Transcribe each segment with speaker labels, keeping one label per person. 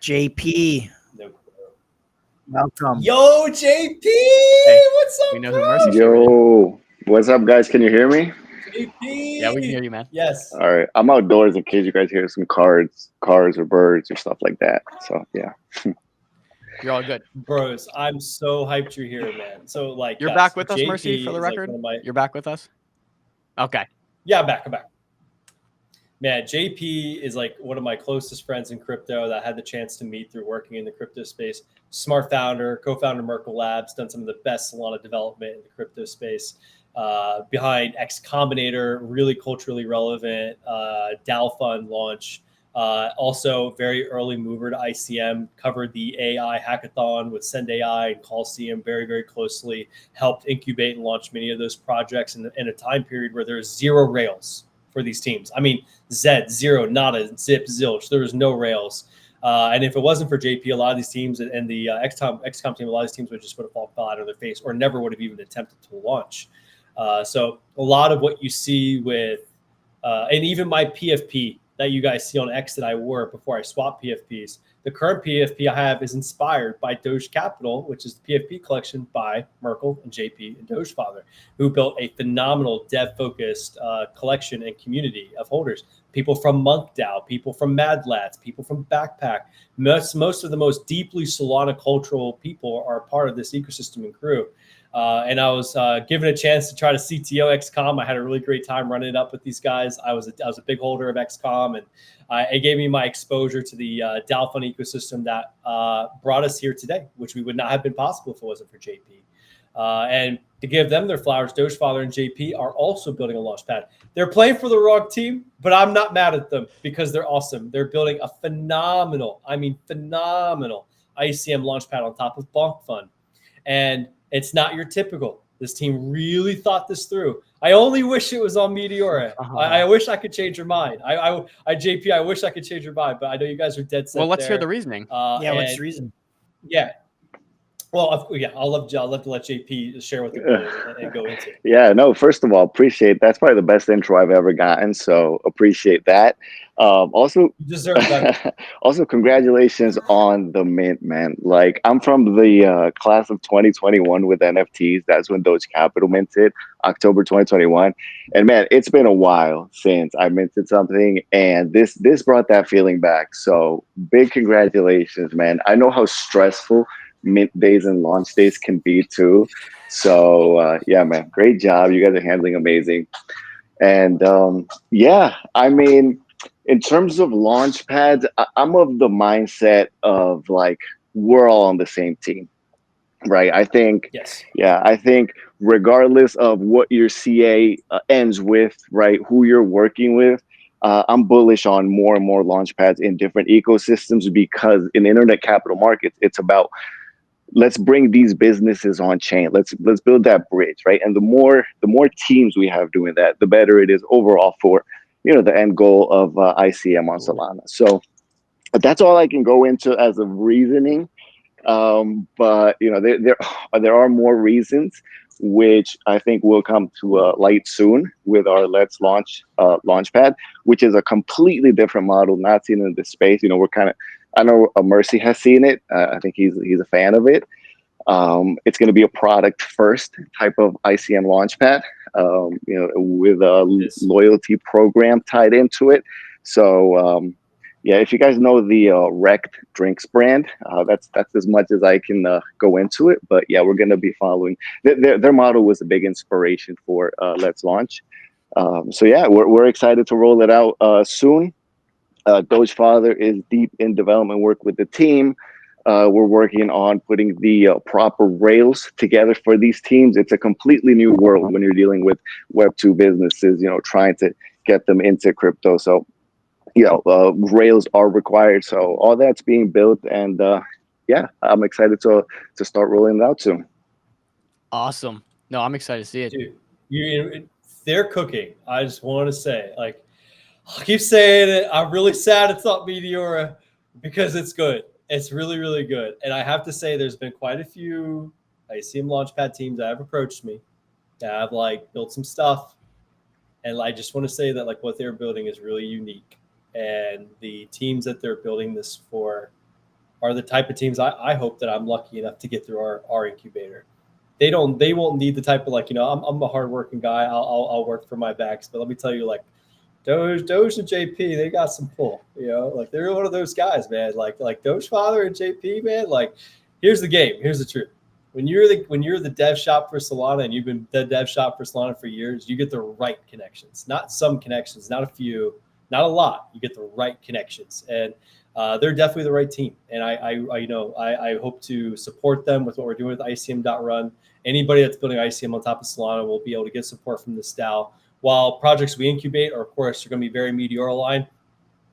Speaker 1: JP.
Speaker 2: No.
Speaker 1: Welcome.
Speaker 2: Yo, JP, what's up,
Speaker 3: We know
Speaker 2: bro?
Speaker 3: who Mercy's
Speaker 4: Yo, what's up, guys? Can you hear me?
Speaker 2: JP.
Speaker 3: Yeah, we can hear you, man.
Speaker 2: Yes.
Speaker 4: All right, I'm outdoors in case you guys hear some cars or birds or stuff like that. So yeah.
Speaker 3: You're all good.
Speaker 2: Bros, I'm so hyped you're here, man. So like,
Speaker 3: You're
Speaker 2: guys,
Speaker 3: back with us,
Speaker 2: JP
Speaker 3: Mercy, for the
Speaker 2: is, like,
Speaker 3: record?
Speaker 2: one of my...
Speaker 3: You're back with us? Okay.
Speaker 2: Yeah, I'm back. Man, JP is like one of my closest friends in crypto that I had the chance to meet through working in the crypto space. Smart founder, co-founder of Merkle Labs, done some of the best Solana development in the crypto space. Behind XCombinator, really culturally relevant DAO fund launch. Also very early mover to ICM, covered the AI hackathon with Send AI and Coliseum very, very closely, helped incubate and launch many of those projects in a time period where there's zero rails for these teams. I mean, Zed, zero, nada, zip, zilch. There was no rails. And if it wasn't for JP, a lot of these teams and the XComb team, a lot of these teams would just have fallen flat on their face or never would have even attempted to launch. So a lot of what you see with, and even my PFP that you guys see on X that I wore before I swapped PFPs, the current PFP I have is inspired by Doge Capital, which is the PFP collection by Merkle and JP and Dogefather, who built a phenomenal dev-focused collection and community of holders. People from Monk DAO, people from Mad Lads, people from Backpack. Most of the most deeply Solana cultural people are a part of this ecosystem and crew. And I was given a chance to try to CTO XComb. I had a really great time running it up with these guys. I was a big holder of XComb, and it gave me my exposure to the DAO fund ecosystem that brought us here today, which we would not have been possible if it wasn't for JP. And to give them their flowers, Dogefather and JP are also building a launchpad. They're playing for the wrong team, but I'm not mad at them because they're awesome. They're building a phenomenal ICM launchpad on top of Bonk Fund. And it's not your typical. This team really thought this through. I only wish it was on Meteora. I wish I could change your mind. JP, I wish I could change your mind, but I know you guys are dead set.
Speaker 3: Well, let's hear the reasoning.
Speaker 1: What's the reason?
Speaker 2: Yeah. Well, yeah, I'll love to let JP share what they're and go into.
Speaker 4: Yeah, no, first of all, appreciate that's probably the best intro I've ever gotten. So appreciate that. Also,
Speaker 2: you deserve that.
Speaker 4: Also, congratulations on the mint, man. Like, I'm from the class of 2021 with NFTs. That's when Doge Capital minted, October 2021. And man, it's been a while since I minted something, and this brought that feeling back. So big congratulations, man. I know how stressful mint days and launch days can be too. So yeah, man, great job. You guys are handling amazing. And yeah, I mean, in terms of launch pads, I'm of the mindset of like, we're all on the same team, right? I think,
Speaker 2: yes.
Speaker 4: Yeah, I think regardless of what your CA ends with, right, who you're working with, I'm bullish on more and more launch pads in different ecosystems, because in internet capital markets, it's about, let's bring these businesses on chain. Let's build that bridge, right? And the more teams we have doing that, the better it is overall for, the end goal of ICM on Solana. So that's all I can go into as of reasoning. But there are more reasons, which I think will come to light soon with our Let's Launch Launchpad, which is a completely different model, not seen in this space. I know Mercy has seen it. I think he's a fan of it. It's going to be a product first type of ICM launchpad, with a loyalty program tied into it. So yeah, if you guys know the Wrecked Drinks brand, that's as much as I can go into it. But yeah, we're going to be following. Their model was a big inspiration for Let's Launch. So yeah, we're excited to roll it out soon. Dogefather is deep in development work with the team. We're working on putting the proper rails together for these teams. It's a completely new world when you're dealing with Web2 businesses, trying to get them into crypto. So, rails are required. So all that's being built, and yeah, I'm excited to start rolling it out soon.
Speaker 3: Awesome. No, I'm excited to see it.
Speaker 2: Dude, they're cooking. I just want to say, like, I keep saying it. I'm really sad it's not Meteora because it's good. It's really, really good. And I have to say, there's been quite a few ICM Launchpad teams that have approached me that have built some stuff. And I just want to say that what they're building is really unique. And the teams that they're building this for are the type of teams I hope that I'm lucky enough to get through our incubator. They won't need the type of like, I'm a hardworking guy. I'll work for my backs, but let me tell you, like Doge and JP, they got some pull, like they're one of those guys, man. Like Doge Father and JP, man. Like, here's the game. Here's the truth. When you're the dev shop for Solana and you've been the dev shop for Solana for years, you get the right connections, not some connections, not a few, not a lot. You get the right connections, and they're definitely the right team. And I hope to support them with what we're doing with ICM.run. Anybody that's building ICM on top of Solana will be able to get support from this DAO. While projects we incubate are, of course, going to be very Meteor aligned.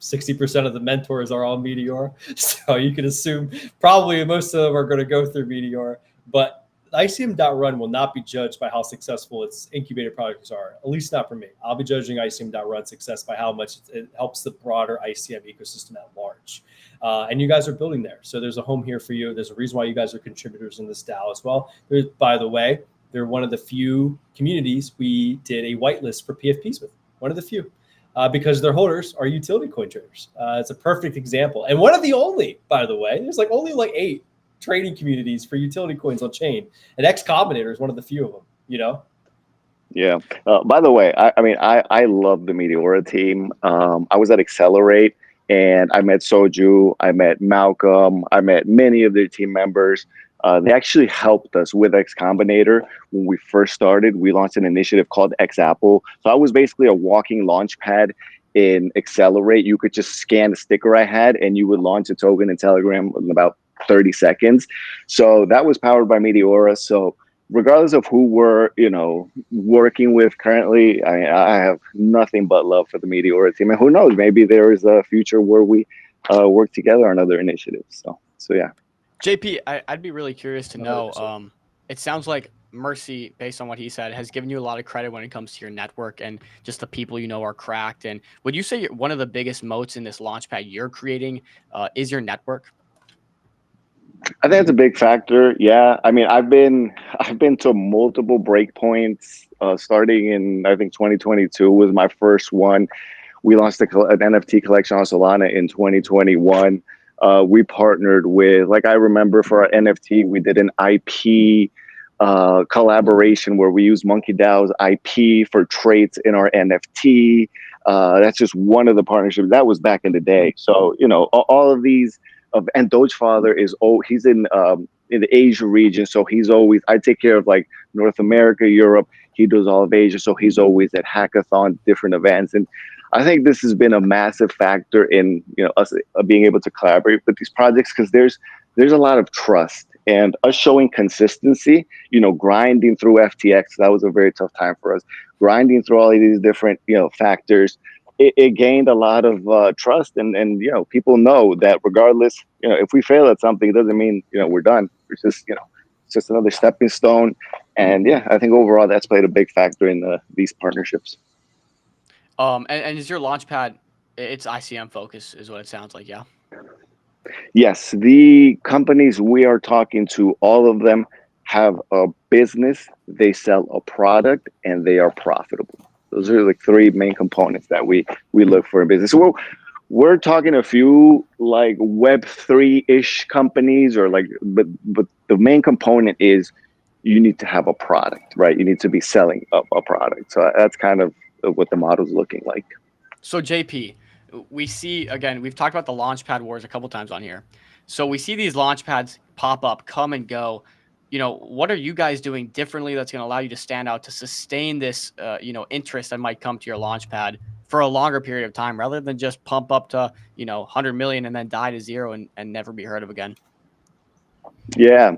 Speaker 2: 60% of the mentors are all Meteor. So you can assume probably most of them are going to go through Meteor. But ICM.run will not be judged by how successful its incubated projects are, at least not for me. I'll be judging ICM.run success by how much it helps the broader ICM ecosystem at large. And you guys are building there. So there's a home here for you. There's a reason why you guys are contributors in this DAO as well. By the way, they're one of the few communities we did a whitelist for PFPs with, one of the few. Because their holders are utility coin traders. It's a perfect example. And one of the only, by the way, there's only 8 trading communities for utility coins on chain. And XComb is one of the few of them,
Speaker 4: Yeah. By the way, I love the Meteora team. I was at Accelerate and I met Soju, I met Malcolm, I met many of their team members. They actually helped us with X Combinator when we first started. We launched an initiative called X Apple. So I was basically a walking launch pad in Accelerate. You could just scan the sticker I had and you would launch a token in Telegram in about 30 seconds. So that was powered by Meteora. So regardless of who we're, working with currently, I have nothing but love for the Meteora team. And who knows, maybe there is a future where we work together on other initiatives. So yeah.
Speaker 3: JP, I'd be really curious to know. It sounds like Mercy, based on what he said, has given you a lot of credit when it comes to your network and just the people are cracked. And would you say one of the biggest moats in this launchpad you're creating is your network?
Speaker 4: I think that's a big factor. Yeah, I've been to multiple breakpoints. Starting in I think 2022 was my first one. We launched an NFT collection on Solana in 2021. We partnered with, I remember for our NFT, we did an IP collaboration where we used Monkey DAO's IP for traits in our NFT. That's just one of the partnerships. That was back in the day. So, all of these, and Doge Father he's in the Asia region. So I take care of North America, Europe. He does all of Asia. So he's always at hackathon, different events. And I think this has been a massive factor in us being able to collaborate with these projects, because there's a lot of trust and us showing consistency. Grinding through FTX, that was a very tough time for us. Grinding through all of these different factors, it gained a lot of trust, and people know that regardless, if we fail at something, it doesn't mean we're done. It's just another stepping stone, and yeah, I think overall that's played a big factor in these partnerships.
Speaker 3: And is your launchpad, it's ICM focus is what it sounds like, yeah?
Speaker 4: Yes, the companies we are talking to, all of them have a business, they sell a product, and they are profitable. Those are 3 main components that we look for in business. So we're talking a few Web3-ish companies, but the main component is you need to have a product, right? You need to be selling a product. So that's kind of what the model is looking like.
Speaker 3: So JP, we see, again, we've talked about the launchpad wars a couple times on here. So we see these launchpads pop up, come and go. What are you guys doing differently that's going to allow you to stand out, to sustain this, interest that might come to your launchpad for a longer period of time, rather than just pump up to, 100 million and then die to 0 and never be heard of again?
Speaker 4: Yeah,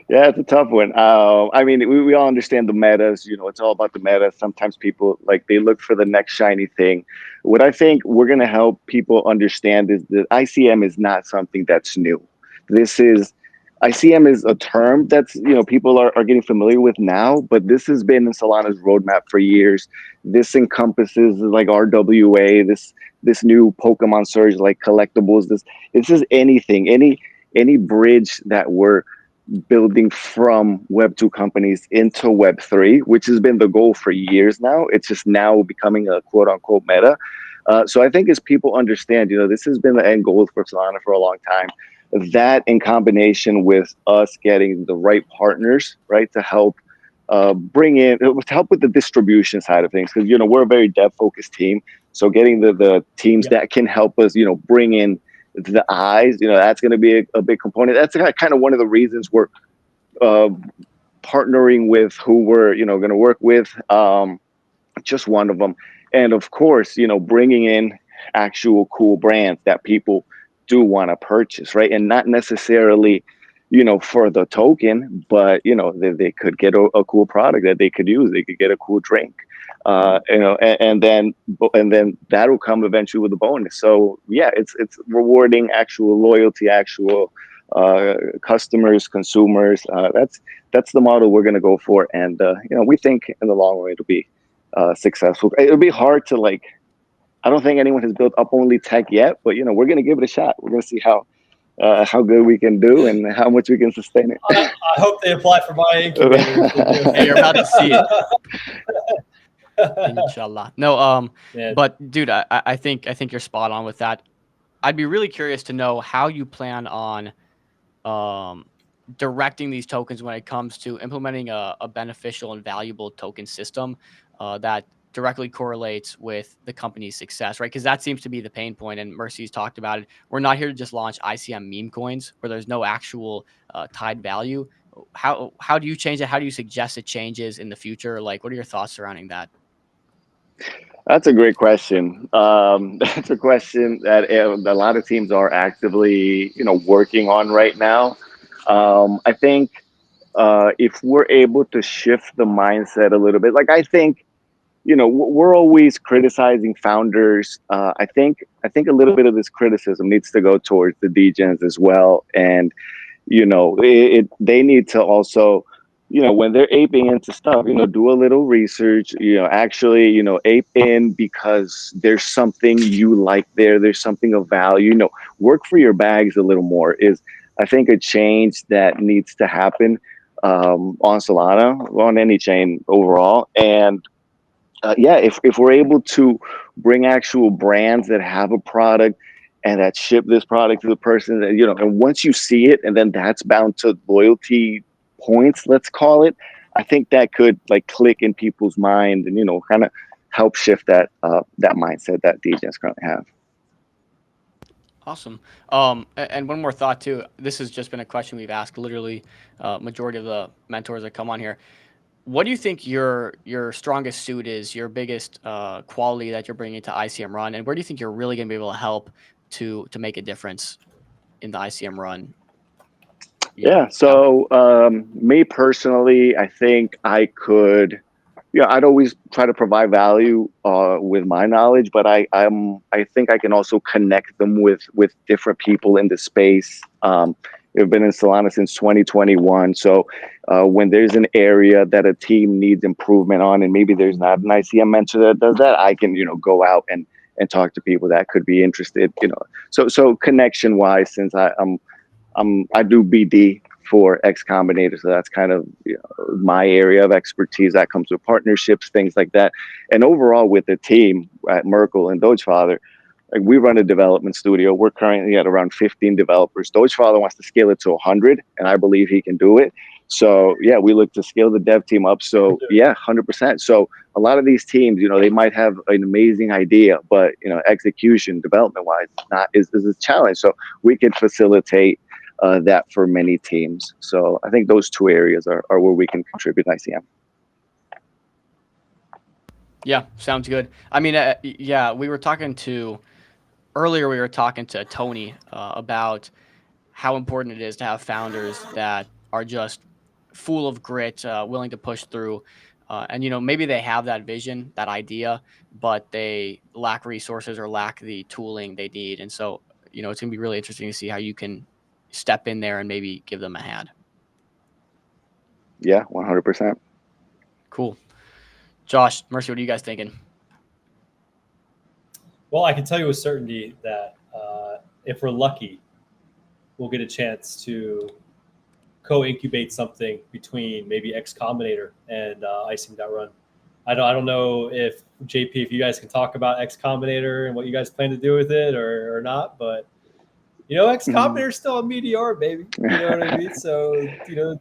Speaker 4: yeah, it's a tough one. We all understand the metas. It's all about the meta. Sometimes people they look for the next shiny thing. What I think we're going to help people understand is that ICM is not something that's new. ICM is a term that's people are getting familiar with now, but this has been in Solana's roadmap for years. This encompasses RWA, this new Pokemon Surge, collectibles. This is anything, any bridge that we're building from Web 2 companies into Web 3, which has been the goal for years now. It's just now becoming a quote unquote meta. So I think as people understand, this has been the end goal for Solana for a long time. that in combination with us getting the right partners, right, to help bring in, to help with the distribution side of things, because we're a very dev focused team. So getting the teams that can help us, bring in the eyes, that's going to be a big component. That's kind of one of the reasons we're partnering with who we're going to work with. Just one of them, and of course, bringing in actual cool brands that people do want to purchase, right, and not necessarily for the token, but they could get a cool product that they could use. They could get a cool drink, and then that'll come eventually with a bonus. So yeah, it's rewarding actual loyalty, actual customers, consumers. That's the model we're going to go for, and we think in the long run it'll be successful. It'll be hard to I don't think anyone has built up only tech yet, but we're going to give it a shot. We're going to see how good we can do and how much we can sustain it.
Speaker 2: I hope they apply for my incubator.
Speaker 3: Hey, you're about to see it. Inshallah. No, but dude, I think you're spot on with that. I'd be really curious to know how you plan on directing these tokens when it comes to implementing a beneficial and valuable token system that directly correlates with the company's success, right? Because that seems to be the pain point, and Mercy's talked about it. We're not here to just launch ICM meme coins where there's no actual tied value. How do you change it? How do you suggest it changes in the future? Like, what are your thoughts surrounding that?
Speaker 4: That's a great question. That's a question that a lot of teams are actively, working on right now. I think if we're able to shift the mindset a little bit, I think, we're always criticizing founders. I think a little bit of this criticism needs to go towards the degens as well, and they need to also, when they're aping into stuff, do a little research, actually, ape in because there's something you like there. There's something of value, work for your bags a little more is, I think, a change that needs to happen on Solana, on any chain overall. And if we're able to bring actual brands that have a product and that ship this product to the person that, and once you see it, and then that's bound to loyalty points, let's call it, I think that could click in people's mind and, kind of help shift that mindset that DJs currently have.
Speaker 3: Awesome. And one more thought too. This has just been a question we've asked literally majority of the mentors that come on here. What do you think your strongest suit is, your biggest quality that you're bringing to ICM Run, and where do you think you're really going to be able to help to make a difference in the ICM Run?
Speaker 4: So me personally, I think I could, I'd always try to provide value with my knowledge, but I think I can also connect them with different people in the space. We've been in Solana since 2021. So when there's an area that a team needs improvement on, and maybe there's not an ICM mentor that does that, I can, go out and talk to people that could be interested, So connection wise, since I do BD for XCombinator, so that's kind of my area of expertise. That comes with partnerships, things like that. And overall with the team at Merkle and Dogefather, we run a development studio. We're currently at around 15 developers. Dogefather wants to scale it to 100, and I believe he can do it. So yeah, we look to scale the dev team up. So yeah, 100%. So a lot of these teams, they might have an amazing idea, but execution, development wise, is a challenge. So we can facilitate that for many teams. So I think those two areas are where we can contribute ICM.
Speaker 3: Yeah, sounds good. I mean, we were talking to Tony about how important it is to have founders that are just full of grit, willing to push through. And, maybe they have that vision, that idea, but they lack resources or lack the tooling they need. And so, it's going to be really interesting to see how you can step in there and maybe give them a hand.
Speaker 4: Yeah, 100%.
Speaker 3: Cool. Josh, Mercy, what are you guys thinking?
Speaker 2: Well, I can tell you with certainty that if we're lucky, we'll get a chance to co-incubate something between maybe XCombinator and ICM.Run. I don't know if JP, if you guys can talk about XCombinator and what you guys plan to do with it or not, but XCombinator's still a meteor, baby. You know what I mean? So,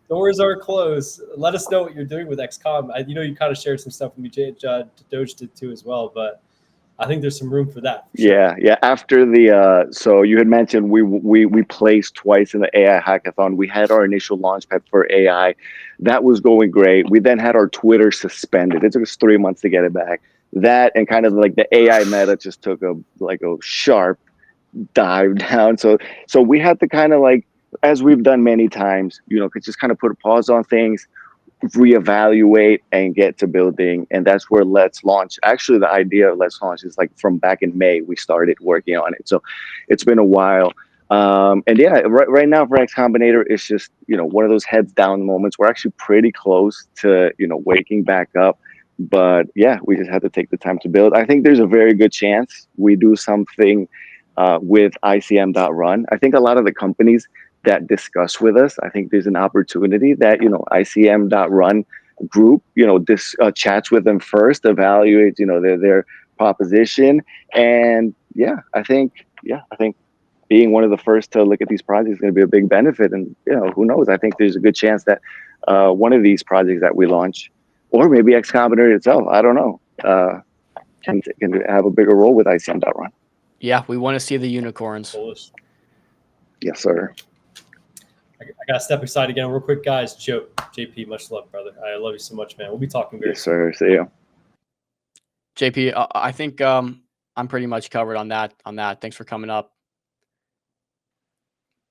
Speaker 2: doors are closed. Let us know what you're doing with XComb. You kind of shared some stuff with me, Doge did too as well, but I think there's some room for that. For sure.
Speaker 4: Yeah. After the so you had mentioned we placed twice in the AI hackathon. We had our initial launchpad for AI. That was going great. We then had our Twitter suspended. It took us 3 months to get it back. That and kind of like the AI meta just took a sharp dive down. So we had to kind of like, as we've done many times, could just kind of put a pause on things, reevaluate, and get to building. And that's where Let's Launch. Actually, the idea of Let's Launch is like from back in May, we started working on it. So it's been a while. And yeah, right now for X Combinator, it's just, one of those heads down moments. We're actually pretty close to, waking back up. But yeah, we just had to take the time to build. I think there's a very good chance we do something with ICM.run. I think a lot of the companies that discuss with us, I think there's an opportunity that, ICM.run group, this chats with them first, evaluates, their proposition. And I think being one of the first to look at these projects is going to be a big benefit. And, who knows? I think there's a good chance that one of these projects that we launch, or maybe X Combinator itself, I don't know, can have a bigger role with ICM.run.
Speaker 3: Yeah, we want to see the unicorns.
Speaker 4: Yes, sir.
Speaker 2: I got to step aside again real quick, guys. JP, much love, brother. I love you so much, man. We'll be talking very soon.
Speaker 4: Yes, sir. See you.
Speaker 3: JP, I think I'm pretty much covered on that. Thanks for coming up.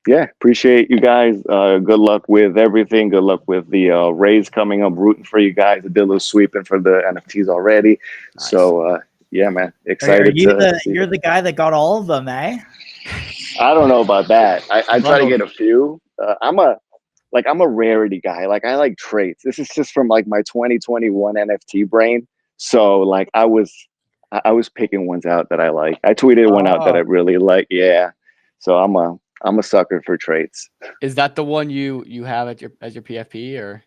Speaker 4: Yeah, appreciate you guys. Good luck with everything. Good luck with the raise coming up. Rooting for you guys. I did a little sweeping for the NFTs already. Nice. So yeah, man, excited.
Speaker 1: You're the guy that got all of them, eh?
Speaker 4: I don't know about that. I try to get a few. I'm a rarity guy. Like, I like traits. This is just from like my 2021 NFT brain. So like I was picking ones out that I like. I tweeted one out that I really like. Yeah. So I'm a sucker for traits.
Speaker 3: Is that the one you have as your PFP or?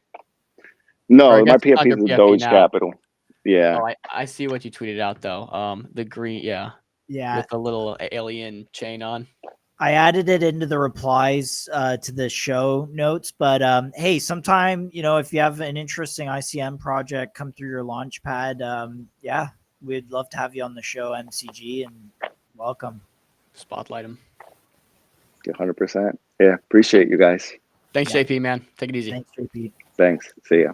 Speaker 4: No, my PFP is the Doge Capital. Yeah.
Speaker 3: Oh, I see what you tweeted out though. The green, yeah, with the little alien chain on.
Speaker 1: I added it into the replies to the show notes, but hey, sometime, if you have an interesting ICM project come through your launchpad, yeah, we'd love to have you on the show, MCG, and welcome.
Speaker 3: Spotlight him.
Speaker 4: 100%. Yeah, appreciate you guys.
Speaker 3: Thanks, JP, man. Take it easy.
Speaker 1: Thanks, JP.
Speaker 4: Thanks. See ya.